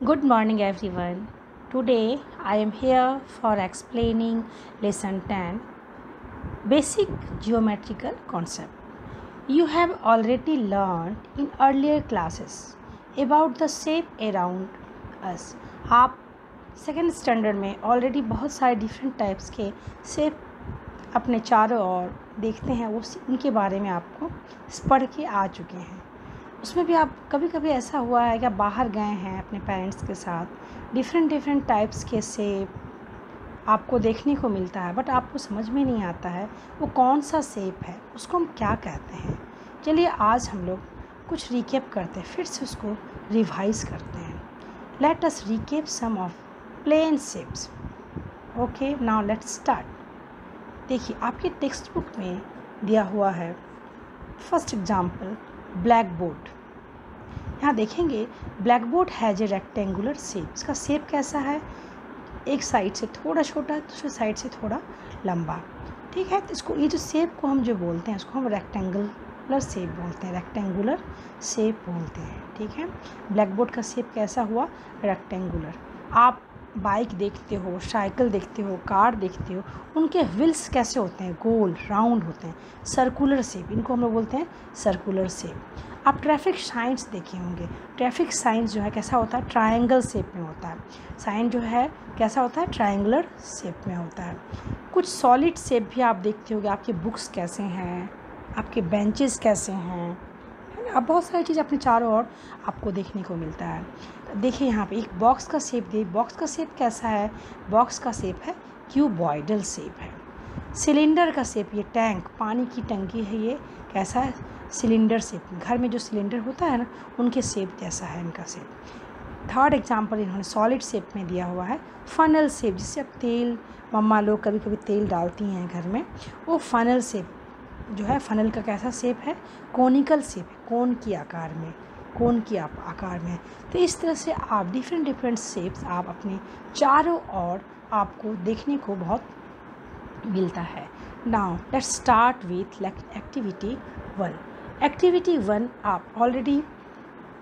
Good morning, everyone. Today I am here for explaining lesson 10 Basic Geometrical Concept. You have already learned in earlier classes about the shape around us. आप second standard में already बहुत सारे different types के shape अपने चारों ओर देखते हैं, उनके बारे में आपको पढ़ के आ चुके हैं। उसमें भी आप कभी कभी ऐसा हुआ है कि आप बाहर गए हैं अपने पेरेंट्स के साथ, डिफरेंट टाइप्स के शेप आपको देखने को मिलता है, बट आपको समझ में नहीं आता है वो कौन सा शेप है, उसको हम क्या कहते हैं। चलिए आज हम लोग कुछ रिकेप करते हैं, फिर से उसको रिवाइज करते हैं। Let us recap some of plane shapes. Okay, now let's start. देखिए आपके टेक्स्ट बुक में दिया हुआ है फर्स्ट एग्जाम्पल ब्लैक बोर्ड। यहाँ देखेंगे black board has a rectangular shape. इसका शेप कैसा है, एक साइड से थोड़ा छोटा, दूसरे साइड से थोड़ा लंबा। ठीक है, तो इसको ये जो शेप को हम जो बोलते हैं उसको हम रेक्टेंगुलर शेप बोलते हैं, रेक्टेंगुलर शेप बोलते हैं। ठीक है, ब्लैक बोर्ड का शेप कैसा हुआ, रेक्टेंगुलर। आप बाइक देखते हो, साइकिल देखते हो, कार देखते हो, उनके व्हील्स कैसे होते हैं, गोल राउंड होते हैं, सर्कुलर शेप, इनको हम लोग बोलते हैं सर्कुलर शेप। आप ट्रैफिक साइंस देखे होंगे, ट्रैफिक साइंस जो है कैसा होता है, ट्रायंगल शेप में होता है। साइन जो है कैसा होता है, ट्रायंगुलर शेप में होता है। कुछ सॉलिड शेप भी आप देखते होंगे, आपके बुक्स कैसे हैं, आपके बेंचेस कैसे हैं, है ना। अब बहुत सारी चीज़ अपने चारों ओर आपको देखने को मिलता है। देखिए यहाँ पे एक बॉक्स का शेप दे, बॉक्स का शेप कैसा है, बॉक्स का शेप है क्यूबॉइडल शेप है। सिलेंडर का शेप, ये टैंक, पानी की टंकी है, ये कैसा है, सिलेंडर शेप। घर में जो सिलेंडर होता है ना, उनके शेप जैसा है इनका शेप। थर्ड एग्जांपल इन्होंने सॉलिड शेप में दिया हुआ है फनल शेप, जिससे अब तेल, मम्मा लोग कभी कभी तेल डालती हैं घर में, वो फनल शेप जो है, फनल का कैसा शेप है, कोनिकल शेप है, कोन की आकार में, कोन की आकार में। तो इस तरह से आप डिफरेंट शेप्स आप अपने चारों ओर आपको देखने को बहुत मिलता है। Now let's start with activity 1। Activity 1 आप ऑलरेडी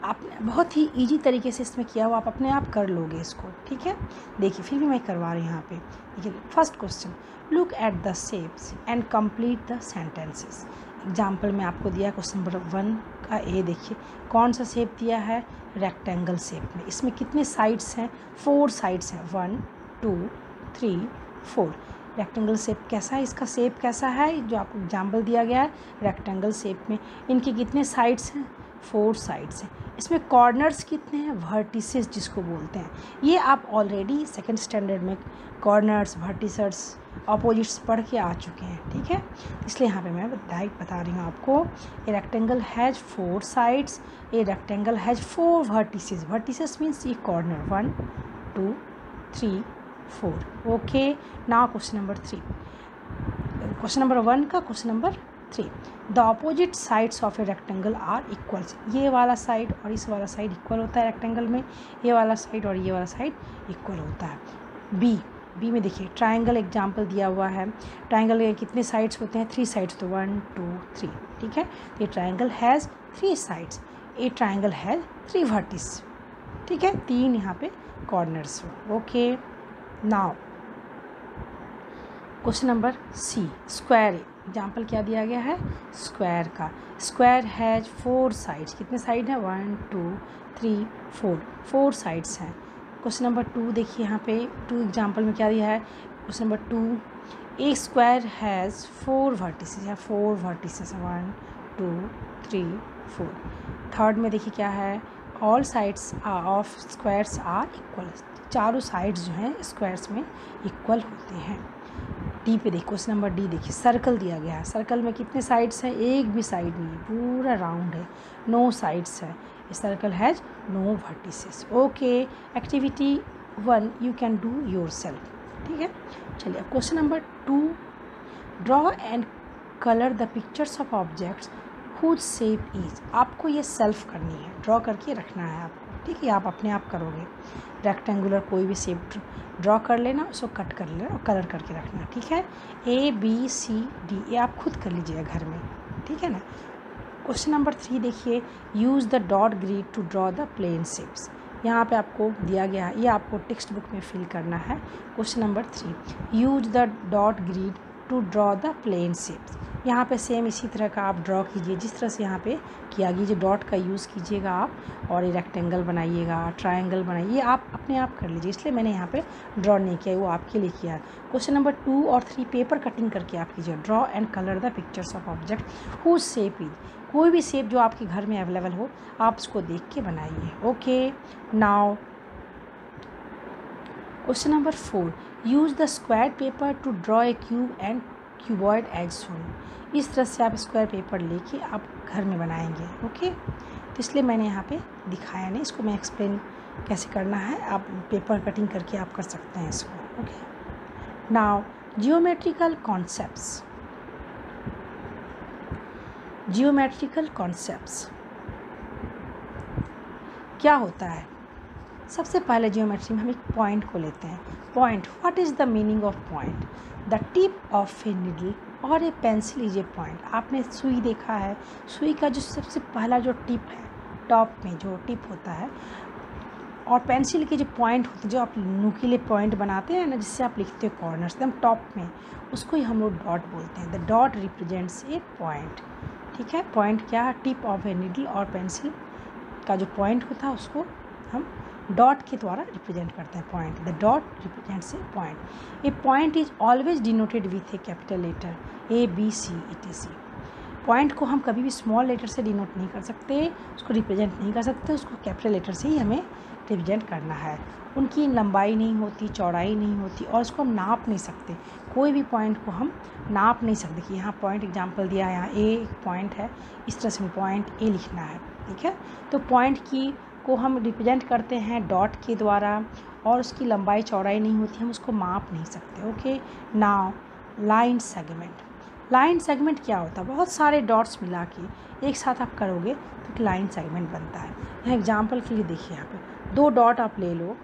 आपने बहुत ही इजी तरीके से इसमें किया हुआ, आप अपने आप कर लोगे इसको। ठीक है, देखिए फिर भी मैं करवा रही हूँ यहाँ पे। देखिए first question, look at the shapes and complete the sentences. Example में आपको दिया क्वेश्चन नंबर 1 का ए, देखिए कौन सा शेप दिया है, रेक्टेंगल शेप में। इसमें कितने साइड्स हैं, 4 साइड्स हैं, 1 2 3 4। रेक्टेंगल शेप कैसा है, इसका शेप कैसा है, जो आपको एग्जाम्पल दिया गया है रेक्टेंगल शेप में, इनके कितने साइड्स हैं, 4 साइड्स हैं। इसमें कॉर्नर्स कितने हैं, वर्टिसेस जिसको बोलते हैं। ये आप ऑलरेडी सेकंड स्टैंडर्ड में कॉर्नर्स, वर्टिसेस, अपोजिट्स पढ़ के आ चुके हैं। ठीक है, इसलिए यहाँ पे मैं डायरेक्ट बता रही हूँ आपको। A rectangle has 4 sides, a rectangle has 4 vertices. Vertices means ये corner, 1 2 3 4। Okay, now question number 3, question number 1 का question number 3। The opposite sides of a rectangle are equals. ये वाला साइड और इस वाला साइड इक्वल होता है रेक्टेंगल में, ये वाला साइड और ये वाला साइड इक्वल होता है। बी में देखिए ट्रायंगल एग्जाम्पल दिया हुआ है। ट्रायंगल के कितने साइड्स होते हैं, 3 साइड्स, तो 1 2 3। ठीक है, ये triangle has 3 sides, a triangle has 3 vertices. ठीक है, 3 यहाँ पे corners. Okay, now question number C, square. Example क्या दिया गया है, स्क्वायर का। स्क्वायर हैज़ 4 साइड्स, कितने साइड हैं, 1 2 3 4, 4 साइड्स हैं। क्वेश्चन नंबर 2 देखिए यहाँ पे 2 एग्जाम्पल में क्या दिया है, question number 2, A square has 4 vertices या 4 वर्टिसेस, 1 2 3 4। थर्ड में देखिए क्या है, all sides of squares are equal. चारों साइड्स जो हैं स्क्वायर्स में इक्वल होते हैं। डी पे देखिए क्वेश्चन नंबर डी, देखिए सर्कल दिया गया है। सर्कल में कितने साइड्स हैं, एक भी साइड नहीं है, पूरा राउंड है, 9 साइड्स है। Circle has 9 vertices. Okay, activity 1 you can do yourself. ठीक है, चलिए अब question number 2, draw and colour the pictures of objects whose shape is. आपको ये सेल्फ करनी है, ड्रॉ करके रखना है आपको। ठीक है, आप अपने आप करोगे। रेक्टेंगुलर कोई भी शेप ड्रॉ कर लेना, उसको कट कर लेना और कलर करके रखना। ठीक है, ए बी सी डी, ये आप खुद कर लीजिएगा घर में। ठीक है ना। क्वेश्चन नंबर 3 देखिए, use the dot grid to draw the plane shapes. यहाँ पे आपको दिया गया है, ये आपको टेक्स्ट बुक में फिल करना है। Question number 3, use the dot grid to draw the plane shapes. यहाँ पे सेम इसी तरह का आप ड्रॉ कीजिए जिस तरह से यहाँ पे किया गया। जो डॉट का यूज़ कीजिएगा आप, और ये रेक्टेंगल बनाइएगा, ट्रायंगल बनाइए, आप अपने आप कर लीजिए, इसलिए मैंने यहाँ पे ड्रॉ नहीं किया, वो आपके लिए किया है। क्वेश्चन नंबर 2 और 3 पेपर कटिंग करके आप कीजिए। Draw and colour the pictures of object whose shape is. कोई भी शेप जो आपके घर में अवेलेबल हो आप उसको देख के बनाइए। Okay, now question number 4, use the square paper to draw a cube and cuboid as shown. इस तरह से आप स्क्वायर पेपर लेके आप घर में बनाएंगे। ओके, तो इसलिए मैंने यहाँ पे दिखाया नहीं, इसको मैं एक्सप्लेन कैसे करना है, आप पेपर कटिंग करके आप कर सकते हैं इसको। Okay, now geometrical concepts. Geometrical concepts क्या होता है? सबसे पहले जियोमेट्री में हम एक पॉइंट को लेते हैं। Point, what is the meaning of point? The tip of a needle और a pencil is a point. आपने सुई देखा है, सुई का जो सबसे पहला जो टिप है, टॉप में जो टिप होता है, और पेंसिल के जो पॉइंट होते हैं, जो आप नुकीले पॉइंट बनाते हैं ना, जिससे आप लिखते हो कॉर्नर्स एकदम टॉप में, उसको ही हम लोग डॉट बोलते हैं। The dot represents a point. ठीक है, पॉइंट क्या है? टिप ऑफ ए नीडल और पेंसिल का जो पॉइंट होता है उसको हम डॉट के द्वारा रिप्रेजेंट करते हैं। Point, the dot represents a point. A point is always denoted with a capital letter A B C etc। Point को हम कभी भी स्मॉल लेटर से डिनोट नहीं कर सकते, उसको रिप्रेजेंट नहीं कर सकते, उसको कैपिटल लेटर से ही हमें रिप्रेजेंट करना है। उनकी लंबाई नहीं होती, चौड़ाई नहीं होती, और उसको हम नाप नहीं सकते। कोई भी पॉइंट को हम नाप नहीं सकते कि यहाँ पॉइंट एग्जांपल दिया है, यहाँ ए एक पॉइंट है, इस तरह से पॉइंट ए लिखना है। ठीक है, तो पॉइंट की को हम रिप्रेजेंट करते हैं डॉट के द्वारा, और उसकी लंबाई चौड़ाई नहीं होती, हम उसको माप नहीं सकते। Okay, now line segment. Line segment क्या होता है? बहुत सारे डॉट्स मिला के एक साथ आप करोगे तो एक लाइन सेगमेंट बनता है। यहाँ एग्जांपल के लिए देखिए, यहाँ पे 2 डॉट आप ले लो,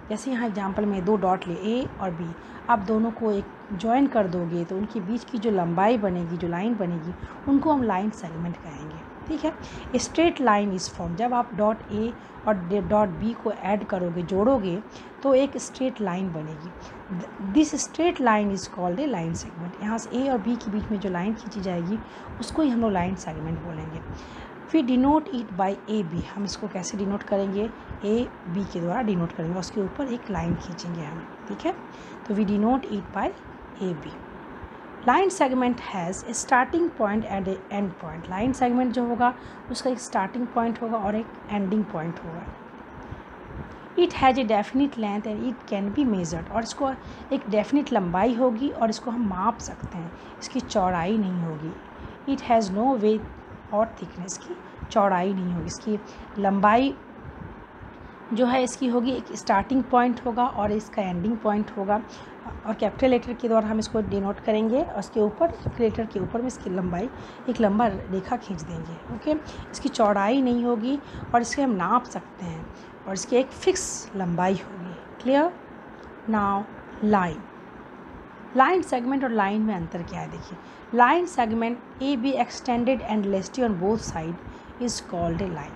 जैसे यहाँ एग्जांपल में 2 डॉट ले, ए और बी, आप दोनों को एक ज्वाइन कर दोगे तो उनके बीच की जो लंबाई बनेगी, जो लाइन बनेगी, उनको हम लाइन सेगमेंट कहेंगे। ठीक है, स्ट्रेट लाइन इज फॉर्म। जब आप डॉट ए और डॉट बी को ऐड करोगे, जोड़ोगे, तो एक स्ट्रेट लाइन बनेगी। This straight line is called a line segment. यहाँ से ए और बी के बीच में जो लाइन खींची जाएगी उसको ही हम लोग लाइन सेगमेंट बोलेंगे। We denote it by A B. हम इसको कैसे डिनोट करेंगे? ए बी के द्वारा डिनोट करेंगे, उसके ऊपर एक लाइन खींचेंगे हम। ठीक है, तो we denote it by A B. Line segment has a starting point and a end point. Line segment जो होगा उसका एक स्टार्टिंग पॉइंट होगा और एक एंडिंग पॉइंट होगा। It has a definite length and it can be measured. और इसको एक डेफिनिट लंबाई होगी और इसको हम माप सकते हैं, इसकी चौड़ाई नहीं होगी। इट हैज़ नो वेट और थिकनेस, की चौड़ाई नहीं होगी, इसकी लंबाई जो है इसकी होगी, एक स्टार्टिंग पॉइंट होगा और इसका एंडिंग पॉइंट होगा। और कैपिटल लेटर के द्वारा हम इसको डिनोट करेंगे, और उसके ऊपर कैपिटल लेटर के ऊपर में इसकी लंबाई एक लंबा रेखा खींच देंगे। ओके, इसकी चौड़ाई नहीं होगी और इसके हम नाप सकते हैं, और इसकी एक फिक्स लंबाई होगी। Clear? Now line. Line segment और लाइन में अंतर क्या है? देखिए, line segment A B extended endlessly on both side is called a line.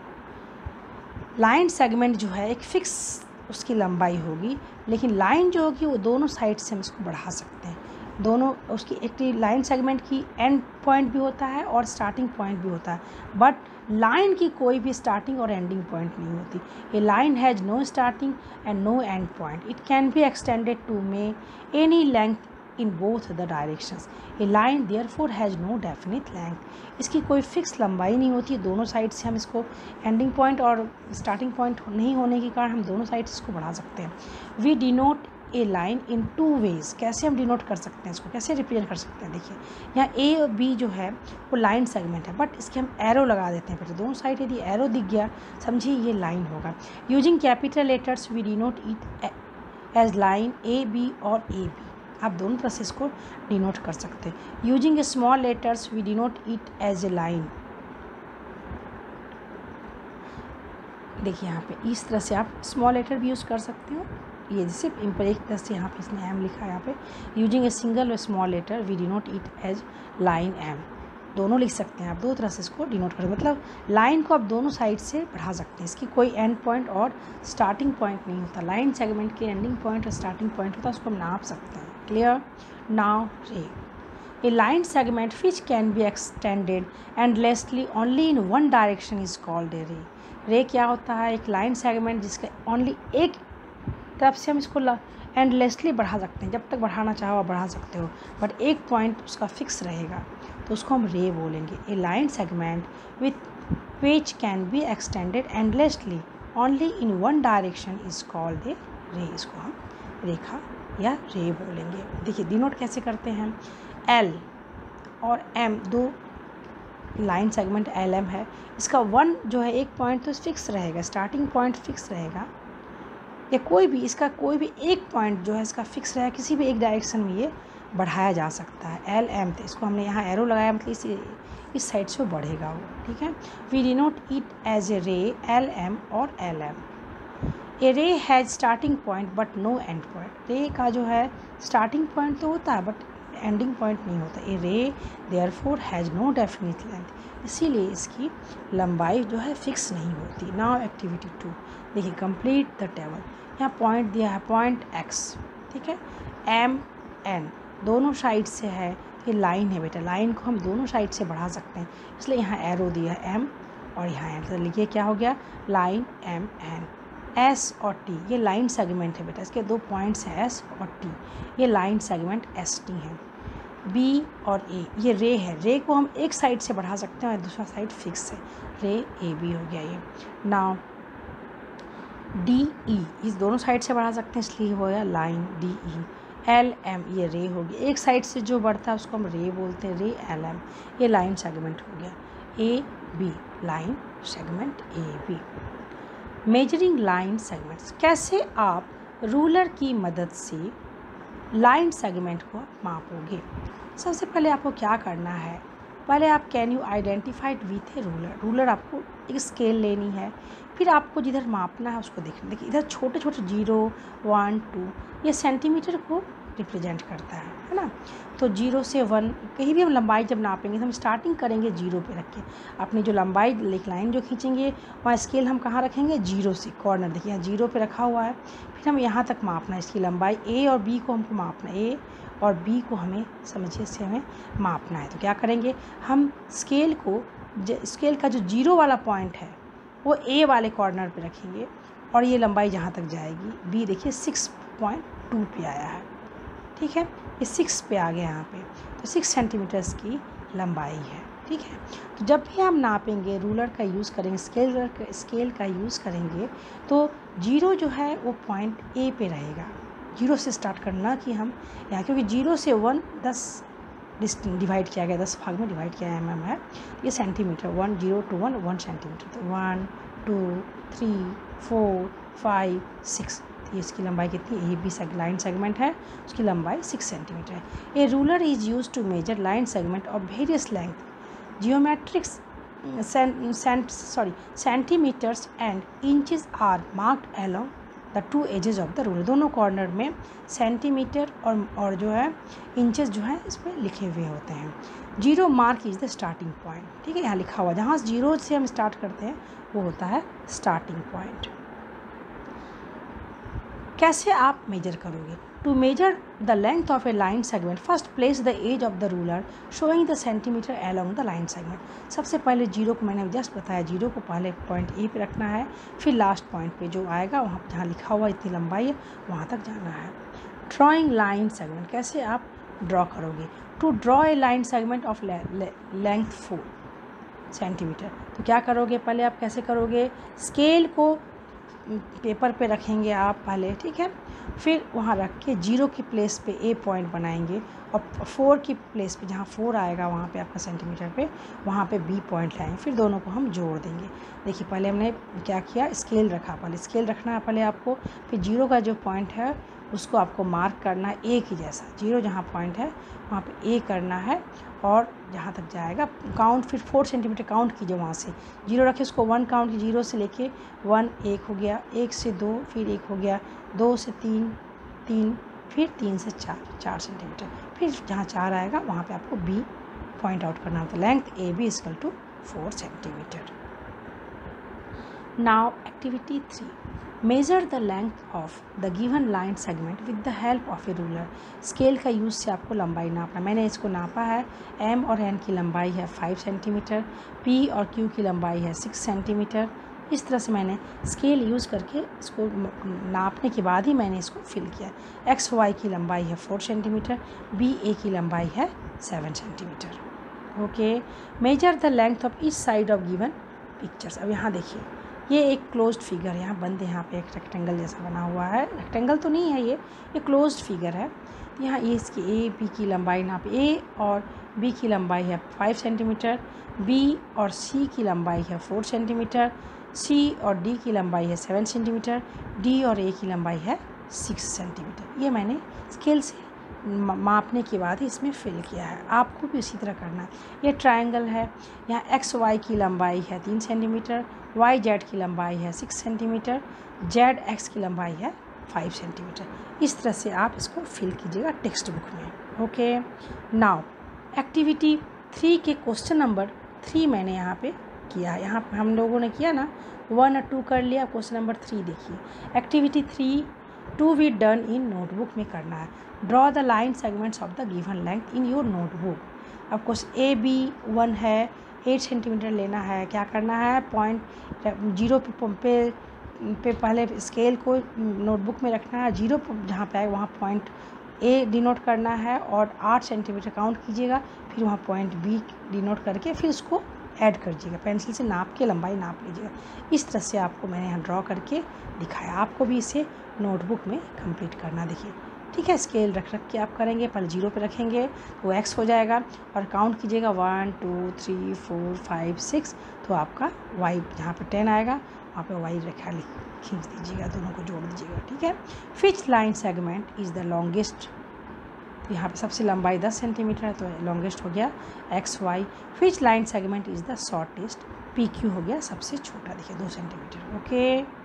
Line segment जो है एक फिक्स उसकी लंबाई होगी, लेकिन लाइन जो होगी वो दोनों साइड से हम इसको बढ़ा सकते हैं। दोनों उसकी एक लाइन सेगमेंट की एंड पॉइंट भी होता है और स्टार्टिंग पॉइंट भी होता है, बट लाइन की कोई भी स्टार्टिंग और एंडिंग पॉइंट नहीं होती। A line has no starting end no end point. It can be extended to may any length in both the directions. A line therefore has no definite length। इसकी कोई fix लंबाई नहीं होती है, दोनों side से हम इसको एंडिंग पॉइंट और स्टार्टिंग पॉइंट नहीं होने के कारण हम दोनों साइड से इसको बढ़ा सकते हैं। We denote a line in 2 ways. कैसे हम डिनोट कर सकते हैं, इसको कैसे रिप्रेजेंट कर सकते हैं? देखिए, यहाँ ए और बी जो है वो लाइन सेगमेंट है, बट इसके हम एरो लगा देते हैं पहले, दोनों साइड यदि एरो दिख गया समझिए ये लाइन होगा। Using capital letters we denote it as line A B और ए बी। आप दोनों तरह से इसको डिनोट कर सकते हैं। Using a small letters we denote it as a line. देखिए यहाँ पे इस तरह से आप स्मॉल लेटर भी यूज़ कर सकते हो। ये जैसे एक तरह से यहाँ पे इसने एम लिखा है, यहाँ पे यूजिंग ए सिंगल और small letter we denote it as line m. दोनों लिख सकते हैं आप, दो तरह से इसको डिनोट कर, मतलब लाइन को आप दोनों साइड से बढ़ा सकते हैं। इसकी कोई एंड पॉइंट और स्टार्टिंग पॉइंट नहीं होता। लाइन सेगमेंट के एंडिंग पॉइंट और स्टार्टिंग पॉइंट होता है, उसको हम नाप सकते हैं। क्लियर? नाउ रे, ए line segment which can be extended endlessly only in one direction is called a रे। रे क्या होता है? एक लाइन सेगमेंट जिसका ओनली एक तरफ से हम इसको एंडलेसली बढ़ा सकते हैं, जब तक बढ़ाना चाहो आप बढ़ा सकते हो, बट एक पॉइंट उसका फिक्स रहेगा, तो उसको हम रे बोलेंगे। A line segment with which can be extended endlessly only in one direction is called a ray. इसको हम रेखा या रे बोलेंगे। देखिए डिनोट कैसे करते हैं। एल और एम दो लाइन सेगमेंट एल एम है, इसका वन जो है एक पॉइंट तो फिक्स रहेगा, स्टार्टिंग पॉइंट फिक्स रहेगा, या कोई भी इसका कोई भी एक पॉइंट जो है इसका फिक्स रहेगा, किसी भी एक डायरेक्शन में ये बढ़ाया जा सकता है। एल एम थे, इसको हमने यहाँ एरो लगाया, मतलब इस साइड से बढ़ेगा वो, ठीक है। We denote it as a ray, L M और L M. A ray has starting point but no end point. Ray का जो है स्टार्टिंग पॉइंट तो होता है बट एंडिंग पॉइंट नहीं होता। A ray therefore has no definite length, इसीलिए इसकी लंबाई जो है फिक्स नहीं होती। नाउ एक्टिविटी 2, देखिए कंप्लीट द टेबल। यहाँ पॉइंट दिया है, पॉइंट एक्स, ठीक है, एम एन दोनों साइड से है, ये लाइन है बेटा, लाइन को हम दोनों साइड से बढ़ा सकते हैं, इसलिए यहाँ एरो दिया है एम और यहाँ एन, तो लिखिए क्या हो गया, लाइन एम एन। एस और टी ये लाइन सेगमेंट है बेटा, इसके दो पॉइंट्स हैं एस और टी, ये लाइन सेगमेंट एस टी है। बी और ए ये रे है, रे को हम एक साइड से बढ़ा सकते हैं और दूसरा साइड फिक्स है, रे ए बी हो गया ये। नाउ डी ई इस दोनों साइड से बढ़ा सकते हैं, इसलिए हो गया line D E. L M ये रे होगी, एक साइड से जो बढ़ता है उसको हम रे बोलते हैं, रे एल एम, ये लाइन सेगमेंट हो गया। A B line segment A B. Measuring line segments, कैसे आप रूलर की मदद से लाइन सेगमेंट को मापोगे। सबसे पहले आपको क्या करना है, पहले आप can you identified with A ruler, ruler आपको एक स्केल लेनी है, फिर आपको जिधर मापना है उसको देखना। देखिए इधर छोटे छोटे 0, 1, 2 ये सेंटीमीटर को रिप्रेजेंट करता है ना। तो 0 से 1 कहीं भी हम लंबाई जब नापेंगे तो हम स्टार्टिंग करेंगे 0 पे रख के, अपनी जो लंबाई एक लाइन जो खींचेंगे वहाँ स्केल हम कहाँ रखेंगे, 0 से कॉर्नर, देखिए यहाँ 0 पे रखा हुआ है, फिर हम यहाँ तक मापना है इसकी लंबाई। ए और बी को हमको मापना है, ए और बी को हमें समझिए से हमें मापना है। तो क्या करेंगे, हम स्केल को स्केल का जो 0 वाला पॉइंट है वो ए वाले कॉर्नर पे रखेंगे और ये लंबाई जहाँ तक जाएगी, बी देखिए 6.2 पे आया है, ठीक है, ये 6 पे आ गया यहाँ पे, तो 6 सेंटीमीटर्स की लंबाई है, ठीक है। तो जब भी हम नापेंगे रूलर का यूज़ करेंगे, स्केल का यूज़ करेंगे, तो 0 जो है वो पॉइंट ए पे रहेगा, 0 से स्टार्ट करना कि हम यहाँ, क्योंकि 0 से 1 10 डिवाइड किया गया, 10 भाग में डिवाइड किया mm है, ये सेंटीमीटर, 1 0 to 1 1 सेंटीमीटर, तो 1 2 3 4 5 6, ये इसकी लंबाई कितनी, ए बी लाइन सेगमेंट है, उसकी लंबाई 6 सेंटीमीटर है। A ruler is use to measure line segment of various length, geometrics centimetres and inches are marked along the 2 edges of the ruler, दोनों कॉर्नर में सेंटीमीटर और जो है इंचेस जो है इस पर लिखे हुए होते हैं। 0 mark is the starting point, ठीक है, यहाँ लिखा हुआ, जहाँ 0 से हम स्टार्ट करते हैं वो होता है स्टार्टिंग पॉइंट। कैसे आप मेजर करोगे, to measure the length of a line segment first place the edge of the ruler showing the centimetre along the line segment. सबसे पहले 0 को मैंने जस्ट बताया, 0 को पहले पॉइंट ए पे रखना है, फिर लास्ट पॉइंट पे जो आएगा वहाँ जहाँ लिखा हुआ इतनी लंबाई है वहाँ तक जाना है। ड्रॉइंग लाइन सेगमेंट, कैसे आप ड्रॉ करोगे, to draw a line segment of length 4 centimetre, तो क्या करोगे, पहले आप कैसे करोगे, स्केल को पेपर पे रखेंगे आप पहले, ठीक है, फिर वहाँ रख के 0 की प्लेस पे ए पॉइंट बनाएंगे और 4 की प्लेस पे जहाँ 4 आएगा वहाँ पे आपका सेंटीमीटर पे, वहाँ पे बी पॉइंट लाएंगे, फिर दोनों को हम जोड़ देंगे। देखिए पहले हमने क्या किया, स्केल रखा, पहले स्केल रखना है पहले आपको, फिर 0 का जो पॉइंट है उसको आपको मार्क करना है ए की जैसा, 0 जहाँ पॉइंट है वहाँ पे ए करना है और जहाँ तक जाएगा काउंट, फिर 4 सेंटीमीटर काउंट कीजिए, वहाँ से 0 रखे उसको 1 काउंट की, 0 से लेके 1 1 हो गया, 1 से 2 फिर 1 हो गया, 2 से 3 3 फिर 3 से 4 4 सेंटीमीटर, फिर जहाँ 4 आएगा वहाँ पे आपको बी पॉइंट आउट करना होता है। Length A B equal to 4 centimetre. Now activity 3, measure the length of the given line segment with the help of a ruler. Scale का यूज़ से आपको लंबाई नापना। मैंने इसको नापा है, एम और एन की लंबाई है 5 सेंटीमीटर, पी और क्यू की लंबाई है 6 सेंटीमीटर। इस तरह से मैंने स्केल यूज़ करके इसको नापने के बाद ही मैंने इसको फिल किया। एक्स वाई की लंबाई है 4 सेंटीमीटर, बी ए की लंबाई है 7 centimetre. Okay, major the length of each side of given pictures. अब यहाँ देखिए, ये एक क्लोज्ड फिगर यहाँ बंद है, यहाँ पे एक रेक्टेंगल जैसा बना हुआ है। रेक्टेंगल तो नहीं है, ये क्लोज्ड फिगर है। यहाँ ये इसकी ए बी की लंबाई नाप, ए और बी की लंबाई है 5 सेंटीमीटर, बी और सी की लंबाई है 4 सेंटीमीटर, सी और डी की लंबाई है 7 सेंटीमीटर, डी और ए की लंबाई है 6 सेंटीमीटर। ये मैंने स्केल से मापने के बाद ही इसमें फिल किया है। आपको भी इसी तरह करना है। ये ट्रायंगल है, यहाँ एक्स वाई की लंबाई है 3 सेंटीमीटर, वाई जेड की लंबाई है 6 सेंटीमीटर, जेड एक्स की लंबाई है 5 सेंटीमीटर। इस तरह से आप इसको फिल कीजिएगा टेक्स्ट बुक में। ओके, नाउ एक्टिविटी 3 के क्वेश्चन नंबर 3 मैंने यहाँ पे किया। यहाँ पे हम लोगों ने किया ना, 1 और 2 कर लिया। क्वेश्चन नंबर 3 देखिए, activity 3 to be done in notebook में करना है। Draw the line segments of the given length in your notebook. अब क्वेश्चन ए बी 1 है, 8 सेंटीमीटर लेना है। क्या करना है, पॉइंट 0 पे पहले स्केल को नोटबुक में रखना है। 0 जहाँ पे आए वहाँ पॉइंट ए डिनोट करना है और 8 सेंटीमीटर काउंट कीजिएगा। फिर वहाँ पॉइंट बी डिनोट करके फिर उसको ऐड कर दीजिएगा। पेंसिल से नाप के लंबाई नाप लीजिएगा। इस तरह से आपको मैंने यहाँ ड्रॉ करके दिखाया। आपको भी इसे नोटबुक में कंप्लीट करना। देखिए, ठीक है, स्केल रख के आप करेंगे। पहले 0 पे रखेंगे तो एक्स हो जाएगा और काउंट कीजिएगा 1 2 3 4 5 6, तो आपका वाई जहाँ पे 10 आएगा वहाँ पे वाई रेखा खींच दीजिएगा, दोनों को जोड़ दीजिएगा। ठीक है, विच line segment is the longest. यहाँ पे सबसे लंबाई 10 सेंटीमीटर है तो लॉन्गेस्ट हो गया X Y. Which line segment is the shortest, P Q हो गया सबसे छोटा, देखिए 2 सेंटीमीटर। ओके।